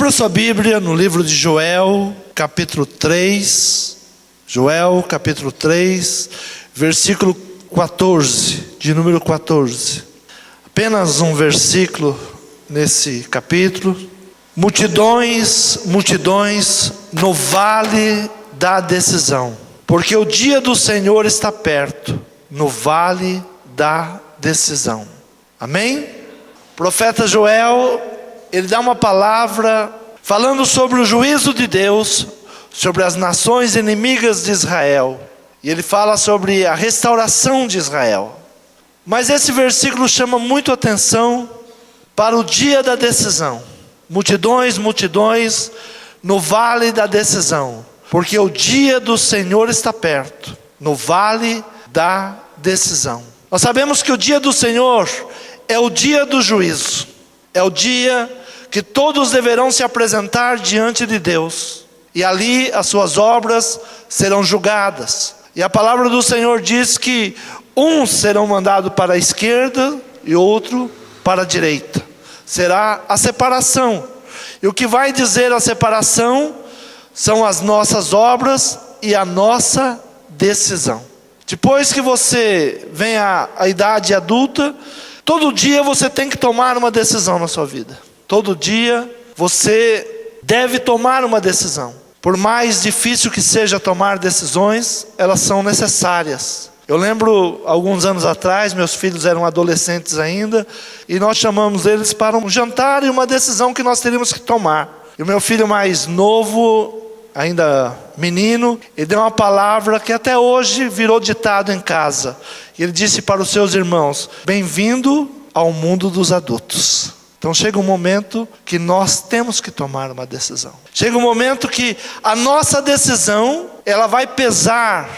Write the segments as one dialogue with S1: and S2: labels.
S1: Abra sua Bíblia no livro de Joel, capítulo 3. Joel, capítulo 3, versículo 14, de número 14. Apenas um versículo nesse capítulo. Multidões, multidões no vale da decisão, porque o dia do Senhor está perto, no vale da decisão. Amém? O profeta Joel, ele dá uma palavra falando sobre o juízo de Deus, sobre as nações inimigas de Israel. E ele fala sobre a restauração de Israel. Mas esse versículo chama muito atenção para o dia da decisão. Multidões, multidões no vale da decisão, porque o dia do Senhor está perto, no vale da decisão. Nós sabemos que o dia do Senhor é o dia do juízo. É o dia que todos deverão se apresentar diante de Deus. E ali as suas obras serão julgadas. E a palavra do Senhor diz que uns serão mandados para a esquerda e outro para a direita. Será a separação. E o que vai dizer a separação são as nossas obras e a nossa decisão. Depois que você vem à idade adulta, todo dia você tem que tomar uma decisão na sua vida. Todo dia você deve tomar uma decisão. Por mais difícil que seja tomar decisões, elas são necessárias. Eu lembro, alguns anos atrás, meus filhos eram adolescentes ainda, e nós chamamos eles para um jantar e uma decisão que nós teríamos que tomar. E o meu filho mais novo, ainda menino, ele deu uma palavra que até hoje virou ditado em casa. E ele disse para os seus irmãos: bem-vindo ao mundo dos adultos. Então chega um momento que nós temos que tomar uma decisão. Chega um momento que a nossa decisão, ela vai pesar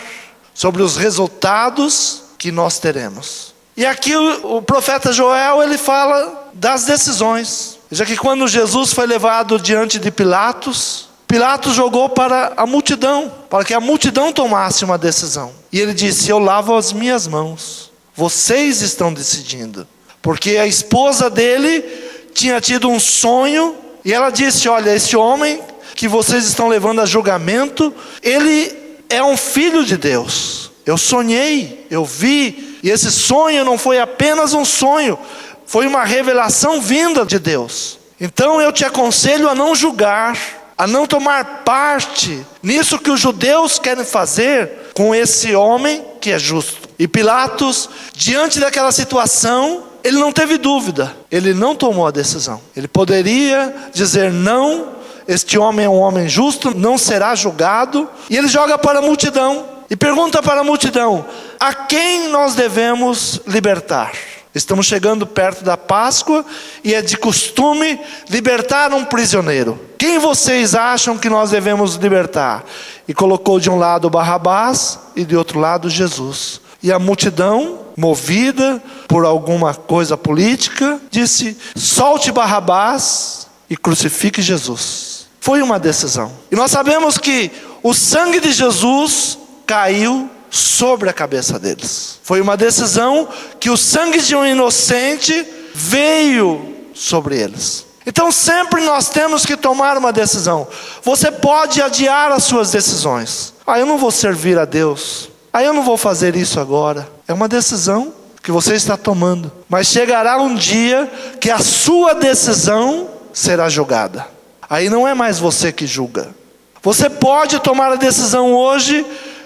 S1: sobre os resultados que nós teremos. E aqui o profeta Joel, ele fala das decisões. Já que quando Jesus foi levado diante de Pilatos, Pilatos jogou para a multidão, para que a multidão tomasse uma decisão. E ele disse: eu lavo as minhas mãos, vocês estão decidindo. Porque a esposa dele tinha tido um sonho, e ela disse: olha, esse homem que vocês estão levando a julgamento, ele é um filho de Deus. Eu sonhei, eu vi, e esse sonho não foi apenas um sonho, foi uma revelação vinda de Deus. Então eu te aconselho a não julgar, a não tomar parte nisso que os judeus querem fazer com esse homem que é justo. E Pilatos, diante daquela situação, ele não teve dúvida, ele não tomou a decisão. Ele poderia dizer: não, este homem é um homem justo, não será julgado. E ele joga para a multidão e pergunta para a multidão: a quem nós devemos libertar? Estamos chegando perto da Páscoa e é de costume libertar um prisioneiro. Quem vocês acham que nós devemos libertar? E colocou de um lado Barrabás e de outro lado Jesus. E a multidão, movida por alguma coisa política, disse: solte Barrabás e crucifique Jesus. Foi uma decisão. E nós sabemos que o sangue de Jesus caiu sobre a cabeça deles. Foi uma decisão que o sangue de um inocente veio sobre eles. Então sempre nós temos que tomar uma decisão. Você pode adiar as suas decisões. Eu não vou servir a Deus. Eu não vou fazer isso agora. É uma decisão que você está tomando. Mas chegará um dia que a sua decisão será julgada. Aí não é mais você que julga. Você pode tomar a decisão hoje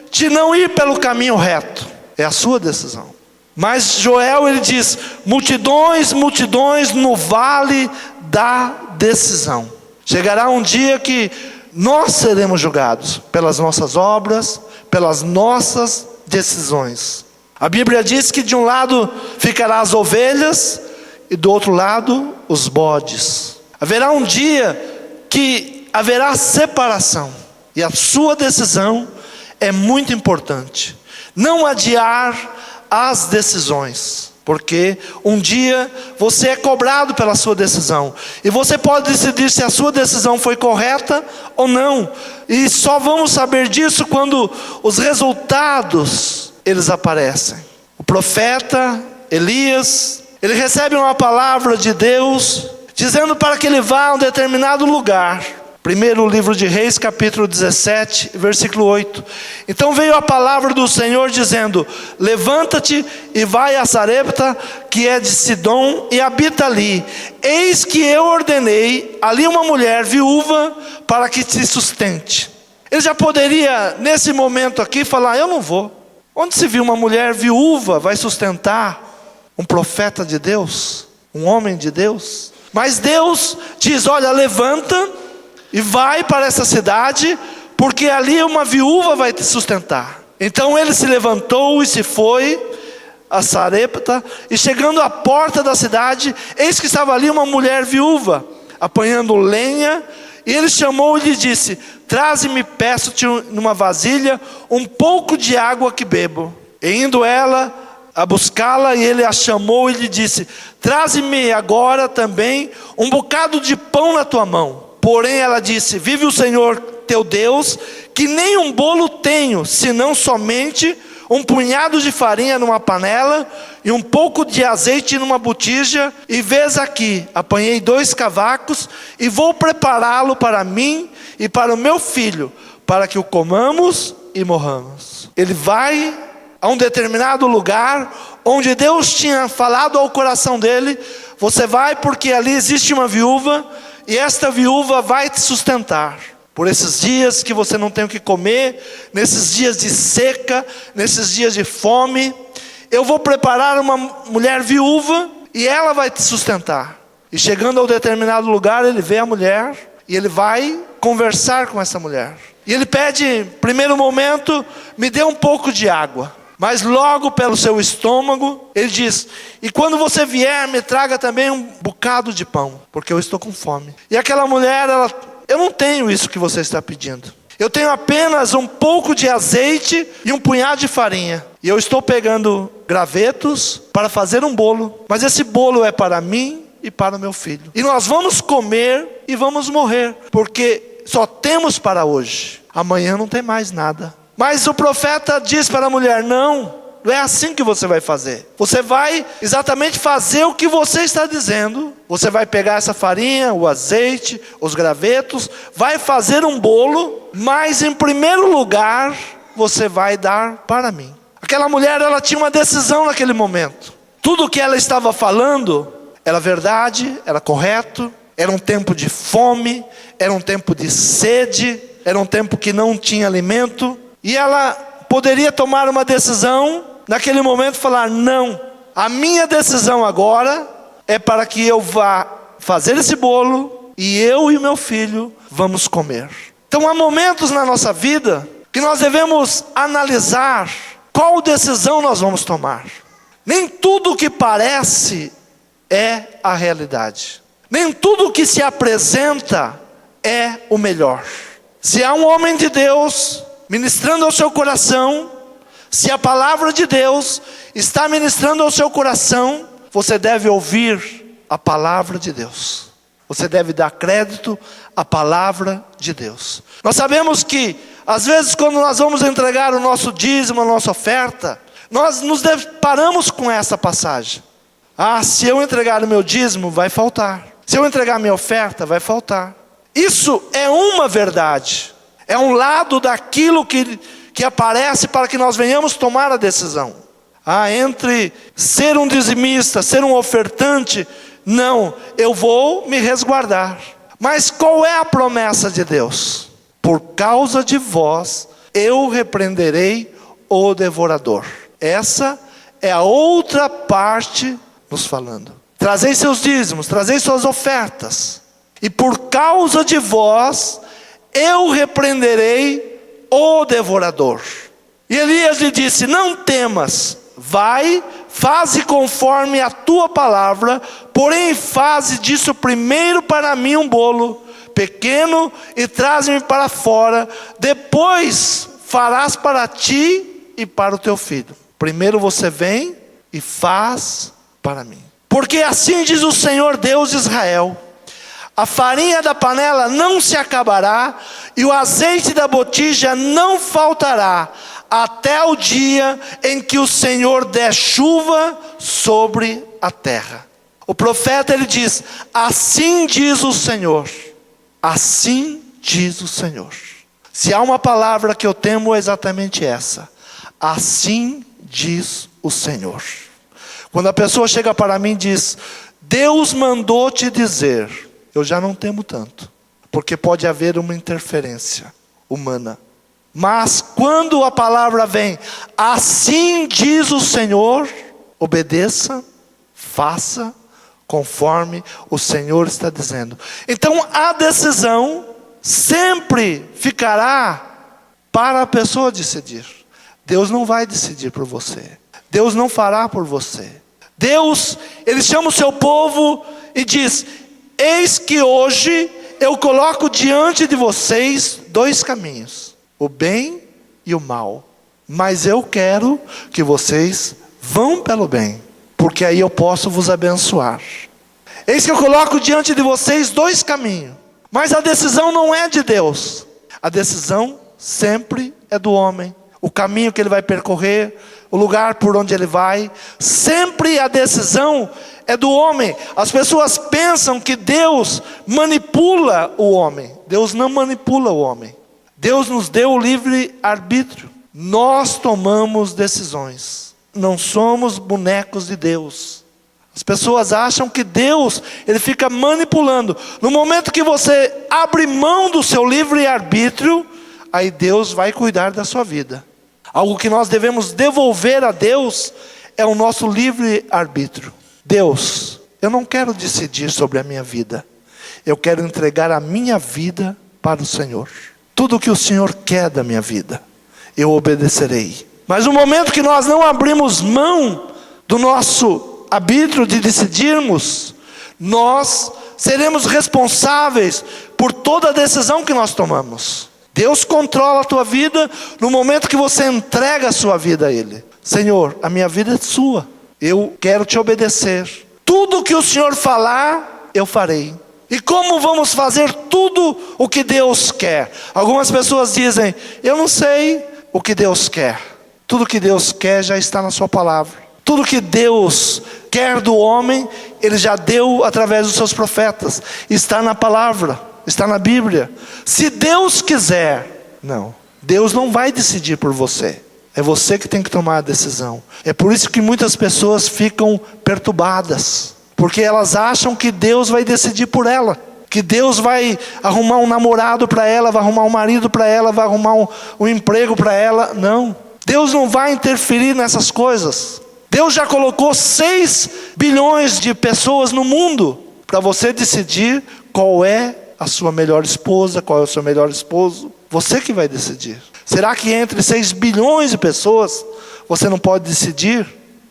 S1: de não ir pelo caminho reto. É a sua decisão. Mas Joel, ele diz: multidões, multidões no vale da decisão. Chegará um dia que nós seremos julgados pelas nossas obras, pelas nossas decisões. A Bíblia diz que de um lado ficará as ovelhas e do outro lado os bodes. Haverá um dia que haverá separação, e a sua decisão é muito importante. Não adiar as decisões, porque um dia você é cobrado pela sua decisão, e você pode decidir se a sua decisão foi correta ou não, e só vamos saber disso quando os resultados eles aparecem. O profeta Elias, ele recebe uma palavra de Deus, dizendo para que ele vá a um determinado lugar. Primeiro livro de Reis, capítulo 17, versículo 8. Então veio a palavra do Senhor dizendo: levanta-te e vai a Sarepta, que é de Sidom, e habita ali. Eis que eu ordenei ali uma mulher viúva para que te sustente. Ele já poderia, nesse momento aqui, falar: eu não vou. Onde se viu uma mulher viúva vai sustentar um profeta de Deus, um homem de Deus? Mas Deus diz: olha, levanta e vai para essa cidade, porque ali uma viúva vai te sustentar. Então ele se levantou e se foi a Sarepta, e chegando à porta da cidade, eis que estava ali uma mulher viúva, apanhando lenha, e ele chamou e lhe disse: traze-me, peço-te numa vasilha, um pouco de água que bebo. E indo ela a buscá-la, e ele a chamou e lhe disse: traze-me agora também um bocado de pão na tua mão. Porém ela disse: vive o Senhor teu Deus, que nem um bolo tenho, senão somente um punhado de farinha numa panela e um pouco de azeite numa botija. E vês aqui, apanhei 2 cavacos e vou prepará-lo para mim e para o meu filho, para que o comamos e morramos. Ele vai a um determinado lugar onde Deus tinha falado ao coração dele: você vai porque ali existe uma viúva, e esta viúva vai te sustentar por esses dias que você não tem o que comer, nesses dias de seca, nesses dias de fome. Eu vou preparar uma mulher viúva e ela vai te sustentar. E chegando ao determinado lugar, ele vê a mulher e ele vai conversar com essa mulher. E ele pede, primeiro momento: me dê um pouco de água. Mas logo pelo seu estômago, ele diz: e quando você vier, me traga também um bocado de pão, porque eu estou com fome. E aquela mulher, eu não tenho isso que você está pedindo. Eu tenho apenas um pouco de azeite e um punhado de farinha. E eu estou pegando gravetos para fazer um bolo. Mas esse bolo é para mim e para o meu filho. E nós vamos comer e vamos morrer, porque só temos para hoje. Amanhã não tem mais nada. Mas o profeta diz para a mulher: não é assim que você vai fazer. Você vai exatamente fazer o que você está dizendo. Você vai pegar essa farinha, o azeite, os gravetos, vai fazer um bolo, mas em primeiro lugar você vai dar para mim. Aquela mulher, ela tinha uma decisão naquele momento. Tudo o que ela estava falando era verdade, era correto. Era um tempo de fome, era um tempo de sede, era um tempo que não tinha alimento. E ela poderia tomar uma decisão naquele momento e falar: não, a minha decisão agora é para que eu vá fazer esse bolo e eu e meu filho vamos comer. Então há momentos na nossa vida que nós devemos analisar qual decisão nós vamos tomar. Nem tudo o que parece é a realidade. Nem tudo o que se apresenta é o melhor. Se há um homem de Deus ministrando ao seu coração, se a palavra de Deus está ministrando ao seu coração, você deve ouvir a palavra de Deus. Você deve dar crédito à palavra de Deus. Nós sabemos que, às vezes, quando nós vamos entregar o nosso dízimo, a nossa oferta, nós nos deparamos com essa passagem. Se eu entregar o meu dízimo, vai faltar. Se eu entregar a minha oferta, vai faltar. Isso é uma verdade. É um lado daquilo que aparece para que nós venhamos tomar a decisão. Entre ser um dizimista, ser um ofertante, não, eu vou me resguardar. Mas qual é a promessa de Deus? Por causa de vós, eu repreenderei o devorador. Essa é a outra parte nos falando. Trazei seus dízimos, trazei suas ofertas. E por causa de vós, eu repreenderei o devorador. E Elias lhe disse: não temas, vai, faze conforme a tua palavra, porém faze disso primeiro para mim um bolo pequeno e traze-me para fora, depois farás para ti e para o teu filho. Primeiro você vem e faz para mim. Porque assim diz o Senhor Deus de Israel: a farinha da panela não se acabará, e o azeite da botija não faltará, até o dia em que o Senhor der chuva sobre a terra. O profeta, ele diz: assim diz o Senhor. Assim diz o Senhor. Se há uma palavra que eu temo, é exatamente essa. Assim diz o Senhor. Quando a pessoa chega para mim e diz: Deus mandou te dizer, eu já não temo tanto, porque pode haver uma interferência humana. Mas quando a palavra vem: assim diz o Senhor, obedeça, faça conforme o Senhor está dizendo. Então a decisão sempre ficará para a pessoa decidir. Deus não vai decidir por você. Deus não fará por você. Deus, ele chama o seu povo e diz: eis que hoje eu coloco diante de vocês dois caminhos, o bem e o mal. Mas eu quero que vocês vão pelo bem, porque aí eu posso vos abençoar. Eis que eu coloco diante de vocês dois caminhos. Mas a decisão não é de Deus. A decisão sempre é do homem. O caminho que ele vai percorrer, o lugar por onde ele vai, sempre a decisão é do homem. As pessoas pensam que Deus manipula o homem. Deus não manipula o homem. Deus nos deu o livre arbítrio. Nós tomamos decisões. Não somos bonecos de Deus. As pessoas acham que Deus, ele fica manipulando. No momento que você abre mão do seu livre arbítrio, aí Deus vai cuidar da sua vida. Algo que nós devemos devolver a Deus é o nosso livre arbítrio. Deus, eu não quero decidir sobre a minha vida. Eu quero entregar a minha vida para o Senhor. Tudo que o Senhor quer da minha vida, eu obedecerei. Mas no momento que nós não abrimos mão do nosso arbítrio de decidirmos, nós seremos responsáveis por toda a decisão que nós tomamos. Deus controla a tua vida no momento que você entrega a sua vida a Ele. Senhor, a minha vida é sua, eu quero te obedecer. Tudo que o Senhor falar, eu farei. E como vamos fazer tudo o que Deus quer? Algumas pessoas dizem: eu não sei o que Deus quer. Tudo que Deus quer já está na sua palavra. Tudo que Deus quer do homem, Ele já deu através dos seus profetas. Está na palavra, está na Bíblia. Se Deus quiser, não. Deus não vai decidir por você. É você que tem que tomar a decisão. É por isso que muitas pessoas ficam perturbadas. Porque elas acham que Deus vai decidir por ela. Que Deus vai arrumar um namorado para ela, vai arrumar um marido para ela, vai arrumar um emprego para ela. Não. Deus não vai interferir nessas coisas. Deus já colocou 6 bilhões de pessoas no mundo para você decidir qual é a sua melhor esposa, qual é o seu melhor esposo. Você que vai decidir. Será que entre 6 bilhões de pessoas você não pode decidir?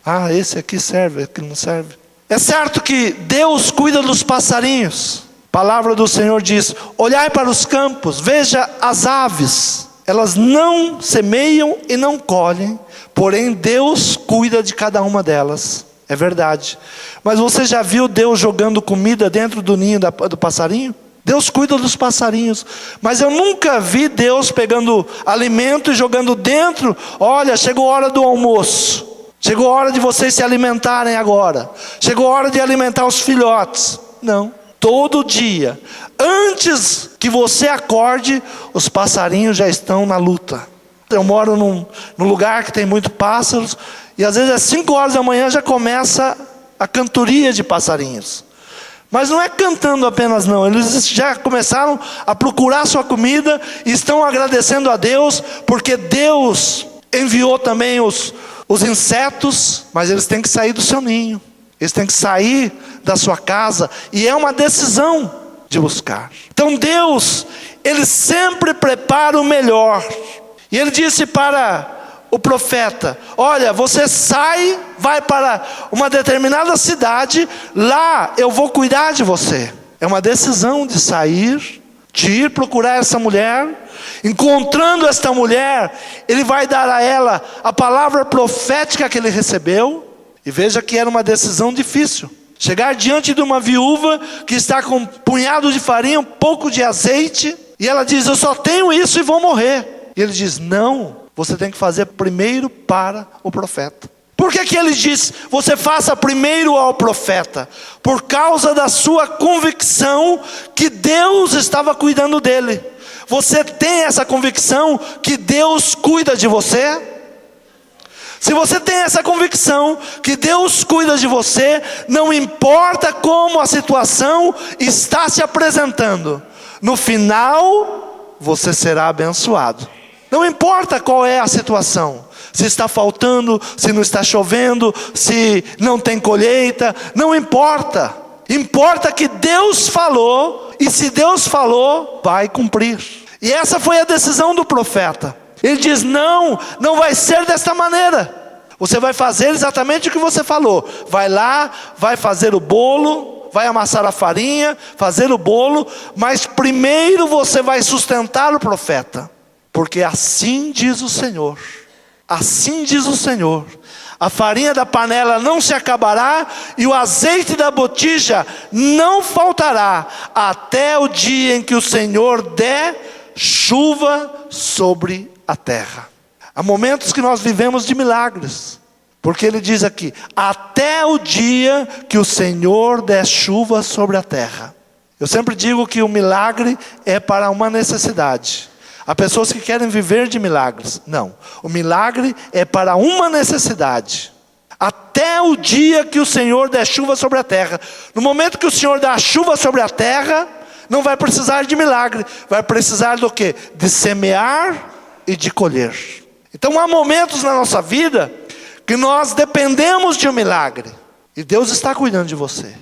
S1: Ah, esse aqui serve, aquele não serve. É certo que Deus cuida dos passarinhos. A palavra do Senhor diz: olhai para os campos, veja as aves. Elas não semeiam e não colhem, porém Deus cuida de cada uma delas. É verdade. Mas você já viu Deus jogando comida dentro do ninho do passarinho? Deus cuida dos passarinhos. Mas eu nunca vi Deus pegando alimento e jogando dentro. Olha, chegou a hora do almoço. Chegou a hora de vocês se alimentarem agora. Chegou a hora de alimentar os filhotes. Não. Todo dia, antes que você acorde, os passarinhos já estão na luta. Eu moro num lugar que tem muitos pássaros, e às vezes às 5 horas da manhã já começa a cantoria de passarinhos. Mas não é cantando apenas não, eles já começaram a procurar sua comida e estão agradecendo a Deus, porque Deus enviou também os insetos, mas eles têm que sair do seu ninho. Eles têm que sair da sua casa, e é uma decisão de buscar. Então Deus, Ele sempre prepara o melhor. E Ele disse para o profeta: olha, você sai, vai para uma determinada cidade, lá eu vou cuidar de você. É uma decisão de sair, de ir procurar essa mulher. Encontrando esta mulher, Ele vai dar a ela a palavra profética que ele recebeu. E veja que era uma decisão difícil. Chegar diante de uma viúva que está com um punhado de farinha, um pouco de azeite, e ela diz: eu só tenho isso e vou morrer. E ele diz: não, você tem que fazer primeiro para o profeta. Por Por que ele diz, você faça primeiro ao profeta? Por causa da sua convicção que Deus estava cuidando dele. Você tem essa convicção que Deus cuida de você? Se você tem essa convicção que Deus cuida de você, não importa como a situação está se apresentando, no final você será abençoado. Não importa qual é a situação, se está faltando, se não está chovendo, se não tem colheita, não importa. Importa que Deus falou, e se Deus falou, vai cumprir. E essa foi a decisão do profeta. Ele diz, não vai ser desta maneira. Você vai fazer exatamente o que você falou. Vai lá, vai fazer o bolo, vai amassar a farinha, fazer o bolo, mas primeiro você vai sustentar o profeta. Porque assim diz o Senhor. Assim diz o Senhor. A farinha da panela não se acabará e o azeite da botija não faltará, até o dia em que o Senhor der chuva sobre a terra. Há momentos que nós vivemos de milagres, porque ele diz aqui, até o dia que o Senhor der chuva sobre a terra. Eu sempre digo que o milagre é para uma necessidade. Há pessoas que querem viver de milagres. Não, o milagre é para uma necessidade. Até o dia que o Senhor der chuva sobre a terra. No momento que o Senhor der a chuva sobre a terra, não vai precisar de milagre. Vai precisar do quê? De semear e de colher. Então há momentos na nossa vida que nós dependemos de um milagre. E Deus está cuidando de você.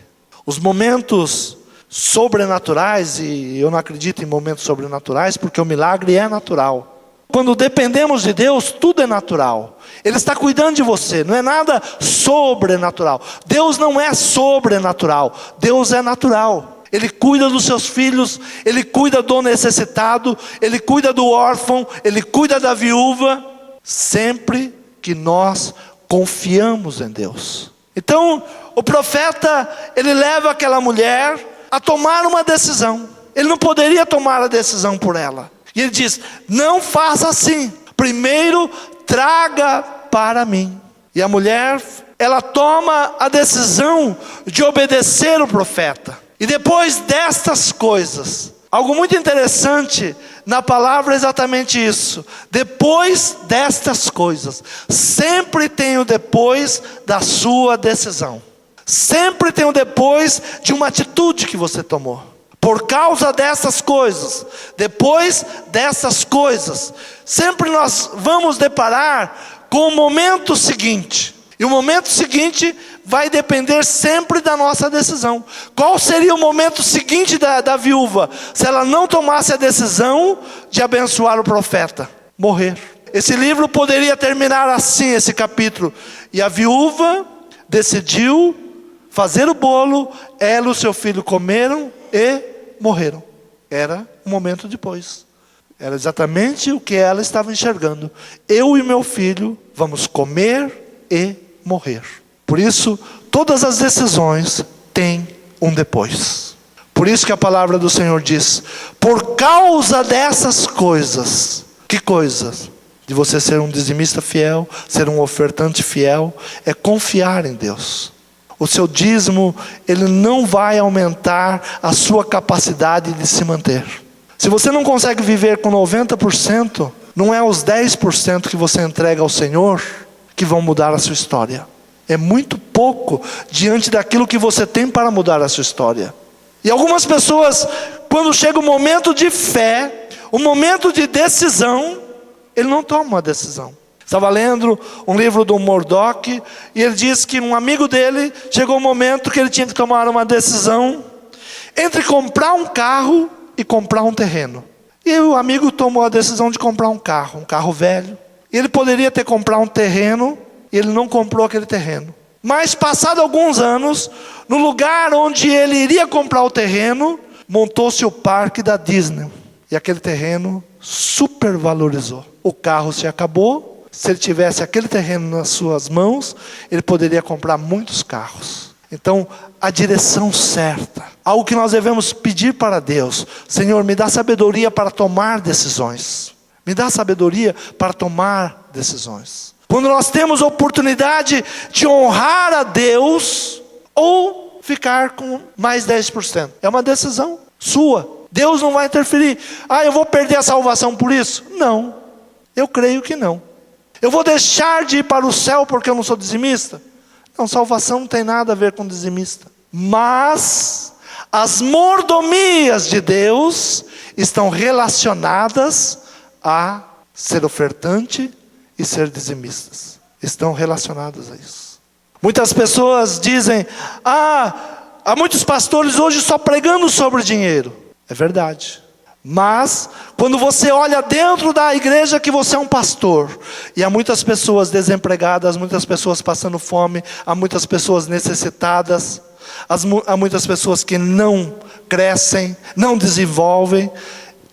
S1: Os momentos sobrenaturais, e eu não acredito em momentos sobrenaturais, porque o milagre é natural. Quando dependemos de Deus, tudo é natural. Ele está cuidando de você, não é nada sobrenatural. Deus não é sobrenatural, Deus é natural. Ele cuida dos seus filhos, Ele cuida do necessitado, Ele cuida do órfão, Ele cuida da viúva, sempre que nós confiamos em Deus. Então, o profeta, ele leva aquela mulher a tomar uma decisão. Ele não poderia tomar a decisão por ela. E ele diz, não faça assim. Primeiro traga para mim. E a mulher, ela toma a decisão de obedecer o profeta. E depois destas coisas, algo muito interessante na palavra é exatamente isso. Depois destas coisas. Sempre tem o depois da sua decisão. Sempre tem o depois de uma atitude que você tomou. Por causa dessas coisas, depois dessas coisas, sempre nós vamos deparar com o momento seguinte. E o momento seguinte vai depender sempre da nossa decisão. Qual seria o momento seguinte da viúva, se ela não tomasse a decisão de abençoar o profeta? Morrer. Esse livro poderia terminar assim, esse capítulo. E a viúva decidiu fazer o bolo, ela e o seu filho comeram e morreram. Era um momento depois. Era exatamente o que ela estava enxergando. Eu e meu filho vamos comer e morrer. Por isso, todas as decisões têm um depois. Por isso que a palavra do Senhor diz, por causa dessas coisas. Que coisas? De você ser um dizimista fiel, ser um ofertante fiel, é confiar em Deus. O seu dízimo, ele não vai aumentar a sua capacidade de se manter. Se você não consegue viver com 90%, não é os 10% que você entrega ao Senhor que vão mudar a sua história. É muito pouco diante daquilo que você tem para mudar a sua história. E algumas pessoas, quando chega o momento de fé, o momento de decisão, ele não toma uma decisão. Estava lendo um livro do Murdoch, e ele diz que um amigo dele, chegou um momento que ele tinha que tomar uma decisão entre comprar um carro e comprar um terreno. E o amigo tomou a decisão de comprar um carro velho. E ele poderia ter comprado um terreno, e ele não comprou aquele terreno. Mas passado alguns anos, no lugar onde ele iria comprar o terreno, montou-se o parque da Disney. E aquele terreno supervalorizou. O carro se acabou. Se ele tivesse aquele terreno nas suas mãos, ele poderia comprar muitos carros. Então, a direção certa. Algo que nós devemos pedir para Deus. Senhor, me dá sabedoria para tomar decisões. Me dá sabedoria para tomar decisões. Quando nós temos oportunidade de honrar a Deus ou ficar com mais 10%. É uma decisão sua. Deus não vai interferir. Eu vou perder a salvação por isso? Não. Eu creio que não. Eu vou deixar de ir para o céu porque eu não sou dizimista? Não, salvação não tem nada a ver com dizimista. Mas as mordomias de Deus estão relacionadas a ser ofertante e ser dizimistas. Estão relacionadas a isso. Muitas pessoas dizem: há muitos pastores hoje só pregando sobre dinheiro. É verdade. Mas quando você olha dentro da igreja que você é um pastor, e há muitas pessoas desempregadas, muitas pessoas passando fome, há muitas pessoas necessitadas, há muitas pessoas que não crescem, não desenvolvem,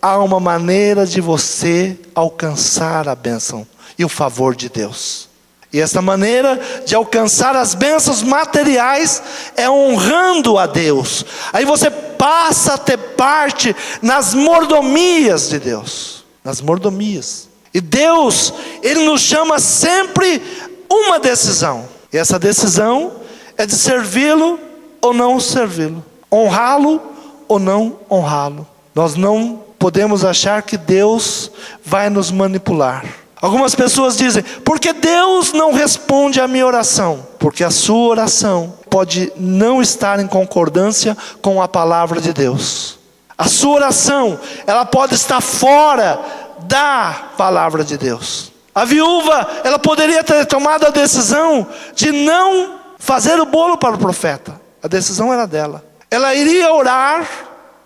S1: há uma maneira de você alcançar a bênção e o favor de Deus. E essa maneira de alcançar as bênçãos materiais é honrando a Deus. Aí você passa a ter parte nas mordomias de Deus. Nas mordomias. E Deus, Ele nos chama sempre uma decisão. E essa decisão é de servi-lo ou não servi-lo. Honrá-lo ou não honrá-lo. Nós não podemos achar que Deus vai nos manipular. Algumas pessoas dizem: por que Deus não responde à minha oração? Porque a sua oração pode não estar em concordância com a palavra de Deus. A sua oração, ela pode estar fora da palavra de Deus. A viúva, ela poderia ter tomado a decisão de não fazer o bolo para o profeta. A decisão era dela. Ela iria orar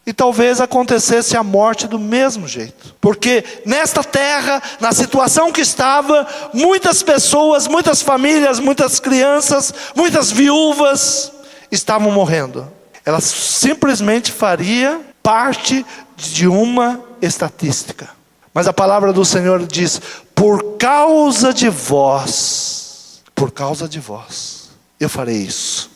S1: e talvez acontecesse a morte do mesmo jeito. Porque nesta terra, na situação que estava, muitas pessoas, muitas famílias, muitas crianças, muitas viúvas estavam morrendo. Ela simplesmente faria parte de uma estatística. Mas a palavra do Senhor diz: por causa de vós, eu farei isso.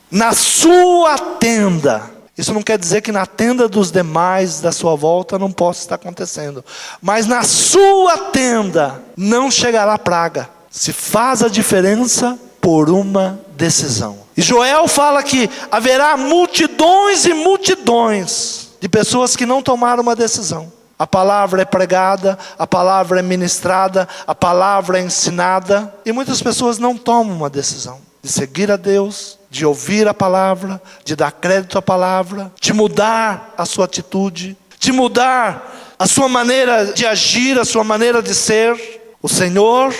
S1: Na sua tenda. Isso não quer dizer que na tenda dos demais da sua volta não possa estar acontecendo. Mas na sua tenda não chegará praga. Se faz a diferença por uma decisão. E Joel fala que haverá multidões e multidões de pessoas que não tomaram uma decisão. A palavra é pregada, a palavra é ministrada, a palavra é ensinada. E muitas pessoas não tomam uma decisão de seguir a Deus, de ouvir a palavra, de dar crédito à palavra, de mudar a sua atitude, de mudar a sua maneira de agir, a sua maneira de ser. O Senhor,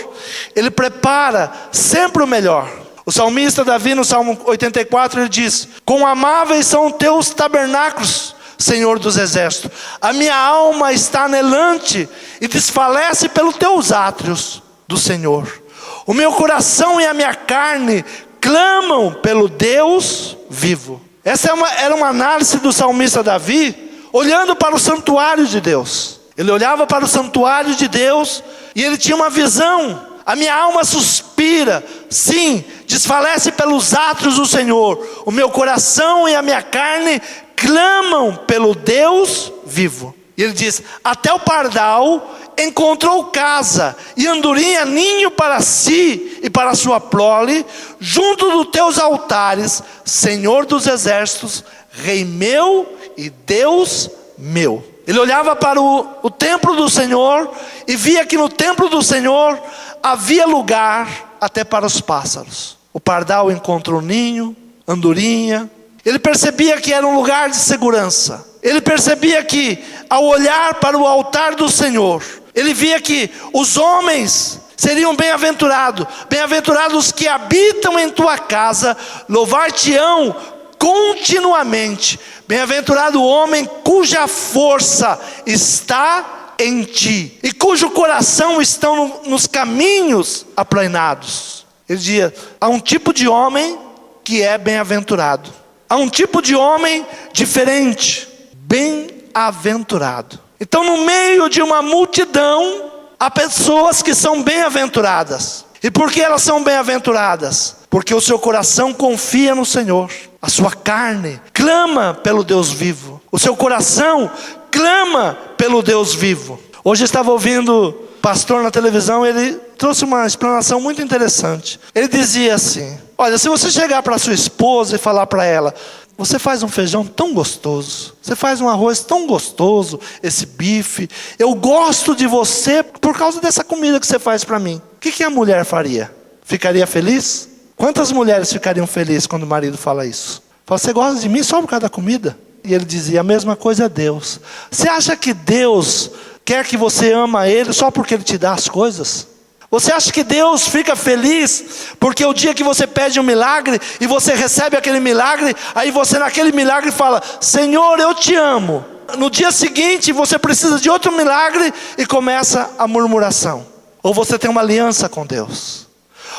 S1: Ele prepara sempre o melhor. O salmista Davi, no Salmo 84, ele diz: quão amáveis são teus tabernáculos, Senhor dos exércitos. A minha alma está anelante e desfalece pelos teus átrios do Senhor. O meu coração e a minha carne clamam pelo Deus vivo. Essa era uma análise do salmista Davi, olhando para o santuário de Deus. Ele olhava para o santuário de Deus e ele tinha uma visão. A minha alma suspira, sim, desfalece pelos átrios do Senhor. O meu coração e a minha carne clamam pelo Deus vivo. E ele diz: até o pardal encontrou casa, e andorinha ninho para si e para sua prole, junto dos teus altares, Senhor dos exércitos, Rei meu e Deus meu. Ele olhava para o templo do Senhor e via que no templo do Senhor havia lugar até para os pássaros. O pardal encontrou ninho, andorinha. Ele percebia que era um lugar de segurança. Ele percebia que, ao olhar para o altar do Senhor, ele via que os homens seriam bem-aventurados. Bem-aventurados os que habitam em tua casa, louvar-te-ão continuamente. Bem-aventurado o homem cuja força está em ti, e cujo coração estão nos caminhos aplainados. Ele dizia: há um tipo de homem que é bem-aventurado. Há um tipo de homem diferente, bem-aventurado. Então, no meio de uma multidão, há pessoas que são bem-aventuradas. E por que elas são bem-aventuradas? Porque o seu coração confia no Senhor. A sua carne clama pelo Deus vivo. O seu coração clama pelo Deus vivo. Hoje eu estava ouvindo pastor na televisão, ele trouxe uma explanação muito interessante. Ele dizia assim: olha, se você chegar para sua esposa e falar para ela: você faz um feijão tão gostoso, você faz um arroz tão gostoso, esse bife, eu gosto de você por causa dessa comida que você faz para mim. O que a mulher faria? Ficaria feliz? Quantas mulheres ficariam felizes quando o marido fala isso? Fala: você gosta de mim só por causa da comida? E ele dizia: a mesma coisa é Deus. Você acha que Deus quer que você ama Ele só porque Ele te dá as coisas? Você acha que Deus fica feliz porque o dia que você pede um milagre e você recebe aquele milagre, aí você naquele milagre fala: Senhor, eu te amo. No dia seguinte você precisa de outro milagre e começa a murmuração. Ou você tem uma aliança com Deus.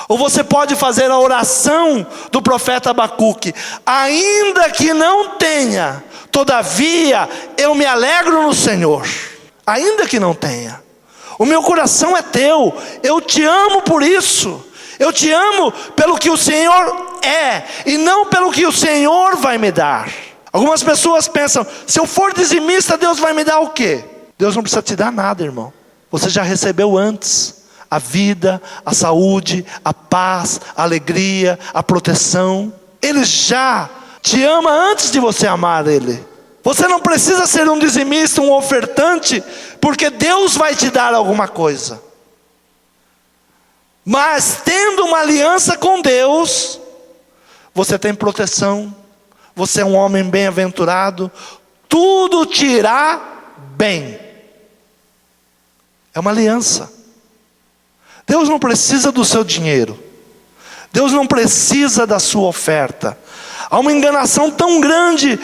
S1: Ou você pode fazer a oração do profeta Abacuque: ainda que não tenha, todavia eu me alegro no Senhor. Ainda que não tenha, o meu coração é teu, eu te amo por isso. Eu te amo pelo que o Senhor é, e não pelo que o Senhor vai me dar. Algumas pessoas pensam: se eu for dizimista, Deus vai me dar o quê? Deus não precisa te dar nada, irmão. Você já recebeu antes a vida, a saúde, a paz, a alegria, a proteção. Ele já te ama antes de você amar Ele. Você não precisa ser um dizimista, um ofertante, porque Deus vai te dar alguma coisa. Mas tendo uma aliança com Deus, você tem proteção, você é um homem bem-aventurado, tudo te irá bem. É uma aliança. Deus não precisa do seu dinheiro, Deus não precisa da sua oferta. Há uma enganação tão grande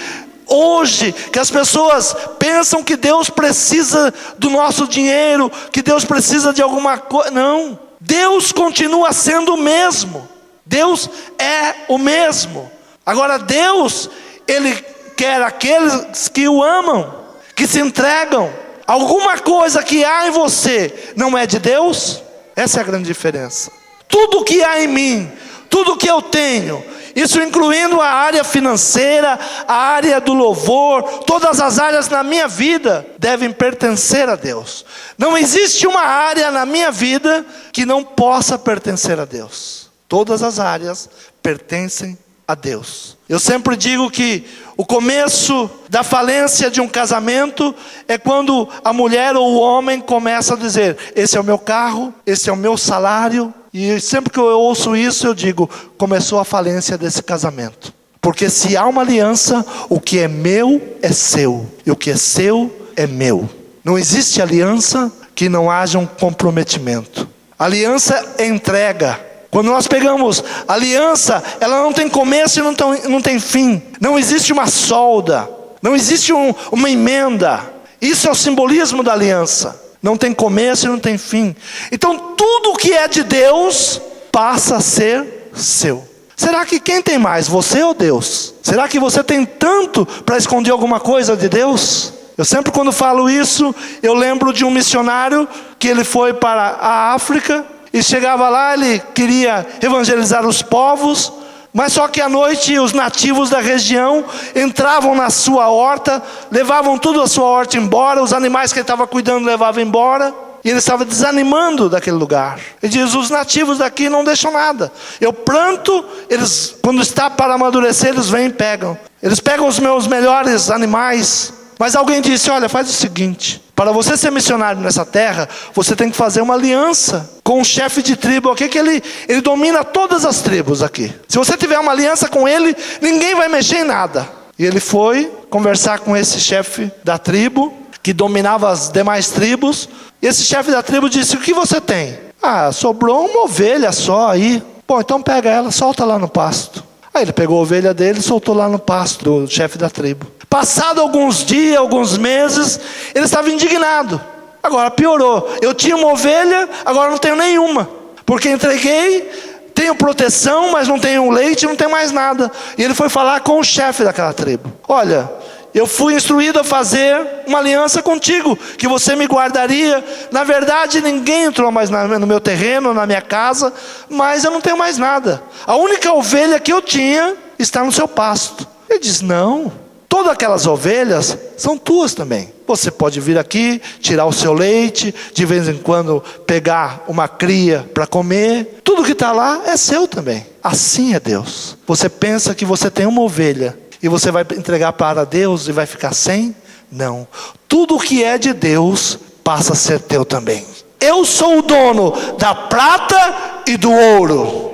S1: hoje, que as pessoas pensam que Deus precisa do nosso dinheiro, que Deus precisa de alguma coisa. Não, Deus continua sendo o mesmo. Deus é o mesmo. Agora Deus, Ele quer aqueles que o amam, que se entregam. Alguma coisa que há em você não é de Deus? Essa é a grande diferença. Tudo que há em mim, tudo que eu tenho, isso incluindo a área financeira, a área do louvor, todas as áreas na minha vida devem pertencer a Deus. Não existe uma área na minha vida que não possa pertencer a Deus. Todas as áreas pertencem a Deus. Eu sempre digo que o começo da falência de um casamento é quando a mulher ou o homem começa a dizer: esse é o meu carro, esse é o meu salário. E sempre que eu ouço isso, eu digo: começou a falência desse casamento. Porque se há uma aliança, o que é meu é seu, e o que é seu é meu. Não existe aliança que não haja um comprometimento. Aliança é entrega. Quando nós pegamos aliança, ela não tem começo e não tem fim. Não existe uma solda, não existe uma emenda. Isso é o simbolismo da aliança. Não tem começo e não tem fim. Então tudo que é de Deus passa a ser seu. Será que quem tem mais, você ou Deus? Será que você tem tanto para esconder alguma coisa de Deus? Eu sempre, quando falo isso, eu lembro de um missionário que ele foi para a África. E chegava lá, ele queria evangelizar os povos, mas só que à noite os nativos da região entravam na sua horta, levavam tudo a sua horta embora, os animais que ele estava cuidando levavam embora, e ele estava desanimando daquele lugar. Ele diz: os nativos daqui não deixam nada, eu planto, eles, quando está para amadurecer, eles vêm e pegam. Eles pegam os meus melhores animais. Mas alguém disse: olha, faz o seguinte, para você ser missionário nessa terra, você tem que fazer uma aliança com um chefe de tribo aqui, que ele domina todas as tribos aqui. Se você tiver uma aliança com ele, ninguém vai mexer em nada. E ele foi conversar com esse chefe da tribo, que dominava as demais tribos. E esse chefe da tribo disse: o que você tem? Ah, sobrou uma ovelha só aí. Bom, então pega ela, solta lá no pasto. Aí ele pegou a ovelha dele e soltou lá no pasto do chefe da tribo. Passado alguns dias, alguns meses, ele estava indignado. Agora piorou. Eu tinha uma ovelha, agora não tenho nenhuma. Porque entreguei, tenho proteção, mas não tenho leite, não tenho mais nada. E ele foi falar com o chefe daquela tribo: olha, eu fui instruído a fazer uma aliança contigo, que você me guardaria. Na verdade, ninguém entrou mais no meu terreno, na minha casa, mas eu não tenho mais nada. A única ovelha que eu tinha está no seu pasto. Ele diz: não, todas aquelas ovelhas são tuas também. Você pode vir aqui, tirar o seu leite, de vez em quando pegar uma cria para comer. Tudo que está lá é seu também. Assim é Deus. Você pensa que você tem uma ovelha e você vai entregar para Deus e vai ficar sem? Não. Tudo que é de Deus passa a ser teu também. Eu sou o dono da prata e do ouro.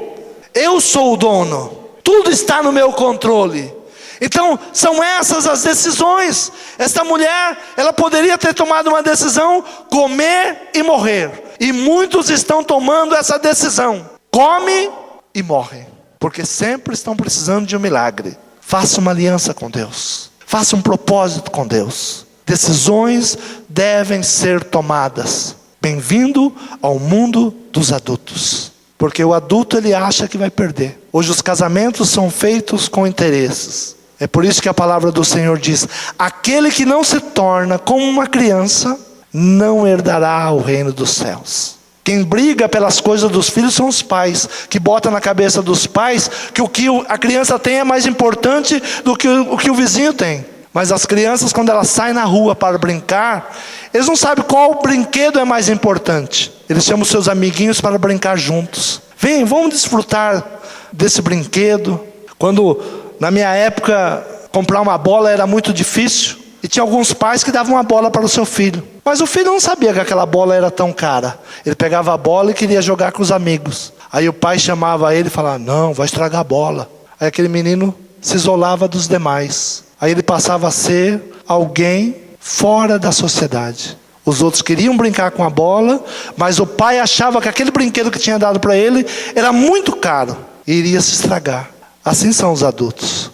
S1: Eu sou o dono. Tudo está no meu controle. Então, são essas as decisões. Esta mulher, ela poderia ter tomado uma decisão, comer e morrer. E muitos estão tomando essa decisão. Come e morre. Porque sempre estão precisando de um milagre. Faça uma aliança com Deus. Faça um propósito com Deus. Decisões devem ser tomadas. Bem-vindo ao mundo dos adultos. Porque o adulto, ele acha que vai perder. Hoje os casamentos são feitos com interesses. É por isso que a palavra do Senhor diz: aquele que não se torna como uma criança, não herdará o reino dos céus. Quem briga pelas coisas dos filhos são os pais, que botam na cabeça dos pais que o que a criança tem é mais importante do que o que o vizinho tem. Mas as crianças, quando elas saem na rua para brincar, eles não sabem qual brinquedo é mais importante. Eles chamam seus amiguinhos para brincar juntos. Vem, vamos desfrutar desse brinquedo. Quando, na minha época, comprar uma bola era muito difícil. E tinha alguns pais que davam uma bola para o seu filho. Mas o filho não sabia que aquela bola era tão cara. Ele pegava a bola e queria jogar com os amigos. Aí o pai chamava ele e falava: não, vai estragar a bola. Aí aquele menino se isolava dos demais. Aí ele passava a ser alguém fora da sociedade. Os outros queriam brincar com a bola, mas o pai achava que aquele brinquedo que tinha dado para ele era muito caro e iria se estragar. Assim são os adultos.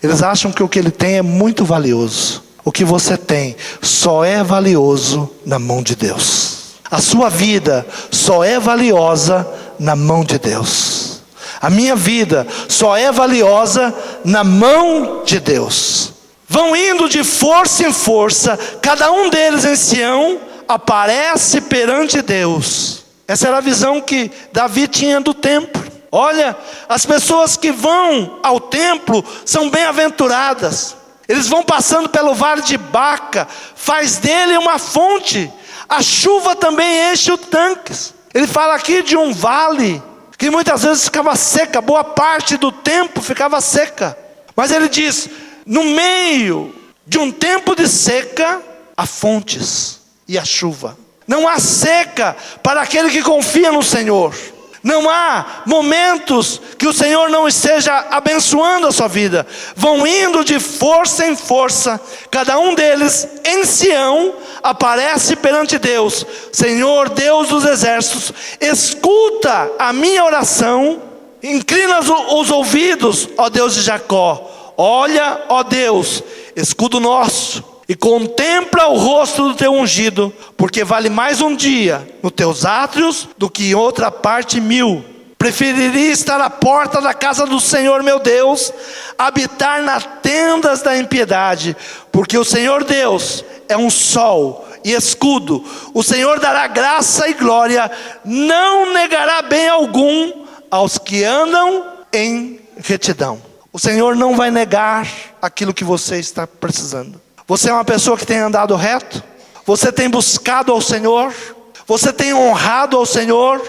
S1: Eles acham que o que ele tem é muito valioso. O que você tem só é valioso na mão de Deus. A sua vida só é valiosa na mão de Deus. A minha vida só é valiosa na mão de Deus. Vão indo de força em força, cada um deles em Sião aparece perante Deus. Essa era a visão que Davi tinha do templo. Olha, as pessoas que vão ao templo são bem-aventuradas. Eles vão passando pelo vale de Baca, faz dele uma fonte. A chuva também enche os tanques. Ele fala aqui de um vale que muitas vezes ficava seca, boa parte do tempo ficava seca. Mas ele diz: no meio de um tempo de seca, há fontes e a chuva. Não há seca para aquele que confia no Senhor. Não há momentos que o Senhor não esteja abençoando a sua vida. Vão indo de força em força. Cada um deles em Sião aparece perante Deus. Senhor, Deus dos exércitos, escuta a minha oração. Inclina os ouvidos, ó Deus de Jacó. Olha, ó Deus, escudo nosso, e contempla o rosto do teu ungido, porque vale mais um dia nos teus átrios do que em outra parte 1000. Preferiria estar à porta da casa do Senhor meu Deus, habitar nas tendas da impiedade, porque o Senhor Deus é um sol e escudo. O Senhor dará graça e glória, não negará bem algum aos que andam em retidão. O Senhor não vai negar aquilo que você está precisando. Você é uma pessoa que tem andado reto? Você tem buscado ao Senhor? Você tem honrado ao Senhor?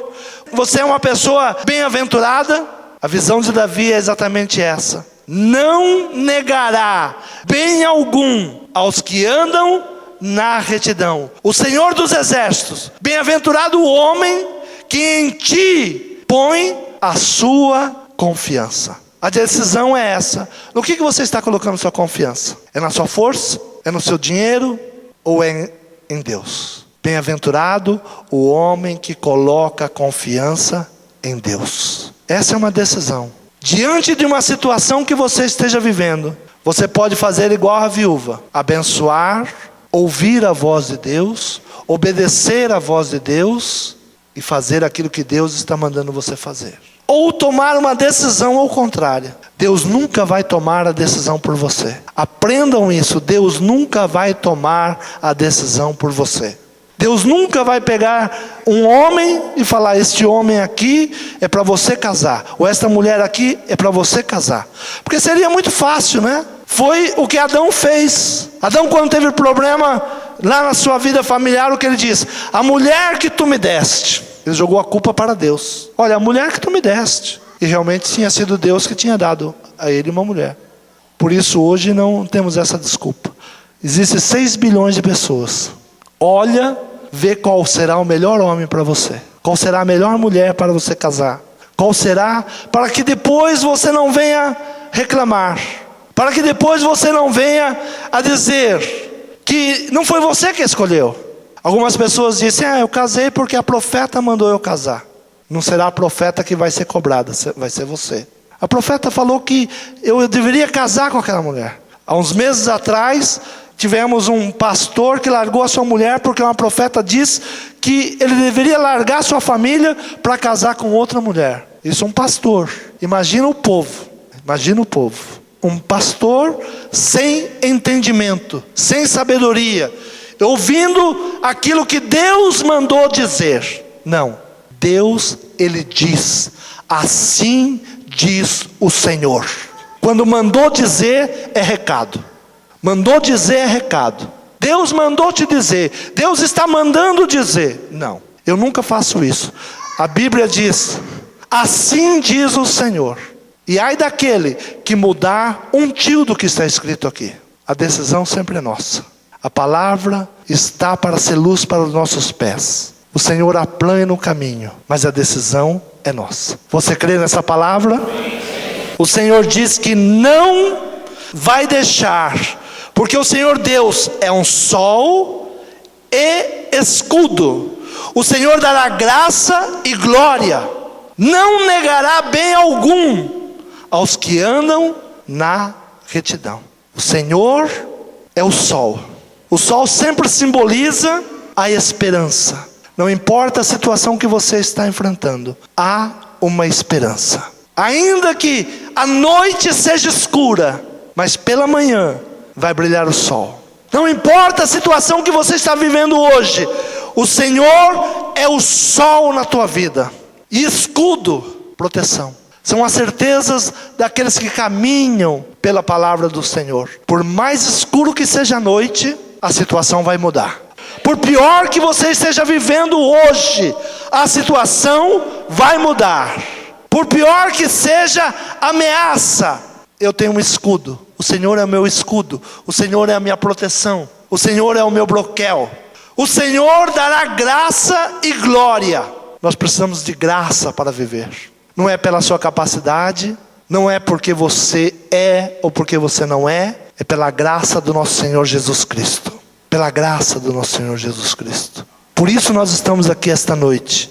S1: Você é uma pessoa bem-aventurada? A visão de Davi é exatamente essa: não negará bem algum aos que andam na retidão. O Senhor dos exércitos, bem-aventurado o homem que em ti põe a sua confiança. A decisão é essa. No que você está colocando sua confiança? É na sua força? É no seu dinheiro? Ou é em Deus? Bem-aventurado o homem que coloca a confiança em Deus. Essa é uma decisão. Diante de uma situação que você esteja vivendo, você pode fazer igual a viúva: abençoar, ouvir a voz de Deus, obedecer a voz de Deus e fazer aquilo que Deus está mandando você fazer. Ou tomar uma decisão ao contrário. Deus nunca vai tomar a decisão por você. Aprendam isso: Deus nunca vai tomar a decisão por você. Deus nunca vai pegar um homem e falar: este homem aqui é para você casar, ou esta mulher aqui é para você casar. Porque seria muito fácil, né? Foi o que Adão fez. Adão, quando teve problema lá na sua vida familiar, o que ele diz? A mulher que tu me deste. Ele jogou a culpa para Deus. Olha, a mulher que tu me deste. E realmente tinha sido Deus que tinha dado a ele uma mulher. Por isso hoje não temos essa desculpa. Existem 6 bilhões de pessoas. Olha, vê qual será o melhor homem para você. Qual será a melhor mulher para você casar. Qual será, para que depois você não venha reclamar. Para que depois você não venha a dizer que não foi você que escolheu. Algumas pessoas dizem, eu casei porque a profeta mandou eu casar. Não será a profeta que vai ser cobrada, vai ser você. A profeta falou que eu deveria casar com aquela mulher. Há uns meses atrás, tivemos um pastor que largou a sua mulher porque uma profeta diz que ele deveria largar sua família para casar com outra mulher. Isso é um pastor. Imagina o povo. Imagina o povo. Um pastor sem entendimento, sem sabedoria, ouvindo aquilo que Deus mandou dizer. Não. Deus, ele diz, assim diz o Senhor. Quando mandou dizer, é recado. Mandou dizer, é recado. Deus mandou te dizer. Deus está mandando dizer. Não, eu nunca faço isso. A Bíblia diz, assim diz o Senhor. E ai daquele que mudar um tio do que está escrito aqui. A decisão sempre é nossa. A palavra está para ser luz para os nossos pés. O Senhor aplana o caminho, mas a decisão é nossa. Você crê nessa palavra? O Senhor diz que não vai deixar, porque o Senhor Deus é um sol e escudo. O Senhor dará graça e glória. Não negará bem algum aos que andam na retidão. O Senhor é o sol. O sol sempre simboliza a esperança. Não importa a situação que você está enfrentando, há uma esperança. Ainda que a noite seja escura, mas pela manhã vai brilhar o sol. Não importa a situação que você está vivendo hoje, o Senhor é o sol na tua vida. E escudo, proteção. São as certezas daqueles que caminham pela palavra do Senhor. Por mais escuro que seja a noite, a situação vai mudar. Por pior que você esteja vivendo hoje, a situação vai mudar. Por pior que seja a ameaça, eu tenho um escudo. O Senhor é o meu escudo. O Senhor é a minha proteção. O Senhor é o meu broquel. O Senhor dará graça e glória. Nós precisamos de graça para viver. Não é pela sua capacidade, não é porque você é ou porque você não é. É pela graça do nosso Senhor Jesus Cristo. Pela graça do nosso Senhor Jesus Cristo. Por isso nós estamos aqui esta noite.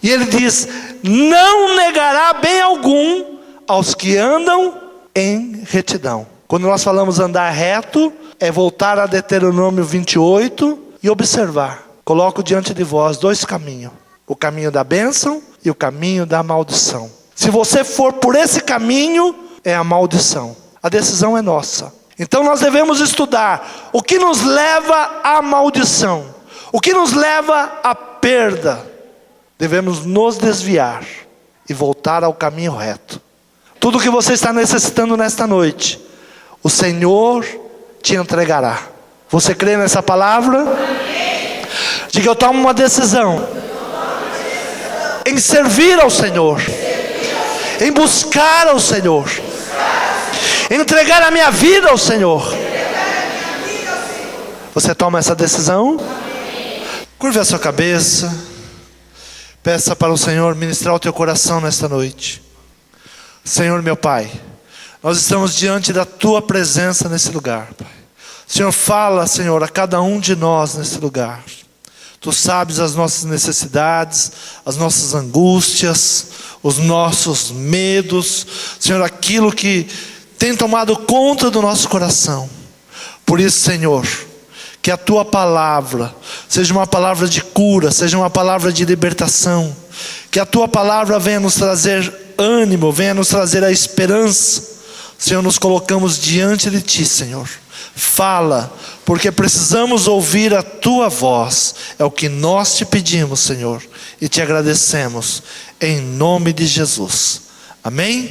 S1: E ele diz, não negará bem algum aos que andam em retidão. Quando nós falamos andar reto, é voltar a Deuteronômio 28 e observar. Coloco diante de vós 2 caminhos. O caminho da bênção e o caminho da maldição. Se você for por esse caminho, é a maldição. A decisão é nossa. Então nós devemos estudar o que nos leva à maldição, o que nos leva à perda. Devemos nos desviar e voltar ao caminho reto. Tudo que você está necessitando nesta noite, o Senhor te entregará. Você crê nessa palavra? Amém. Diga, eu tomo uma decisão em servir ao Senhor, em buscar ao Senhor, entregar a minha vida ao Senhor. Você toma essa decisão? Curve a sua cabeça. Peça para o Senhor ministrar o teu coração nesta noite. Senhor meu Pai, nós estamos diante da tua presença nesse lugar, Pai. Senhor, fala, Senhor, a cada um de nós nesse lugar. Tu sabes as nossas necessidades, as nossas angústias, os nossos medos, Senhor, aquilo que tem tomado conta do nosso coração. Por isso, Senhor, que a tua palavra seja uma palavra de cura, seja uma palavra de libertação. Que a tua palavra venha nos trazer ânimo, venha nos trazer a esperança. Senhor, nos colocamos diante de ti, Senhor. Fala, porque precisamos ouvir a tua voz. É o que nós te pedimos, Senhor, e te agradecemos em nome de Jesus. Amém?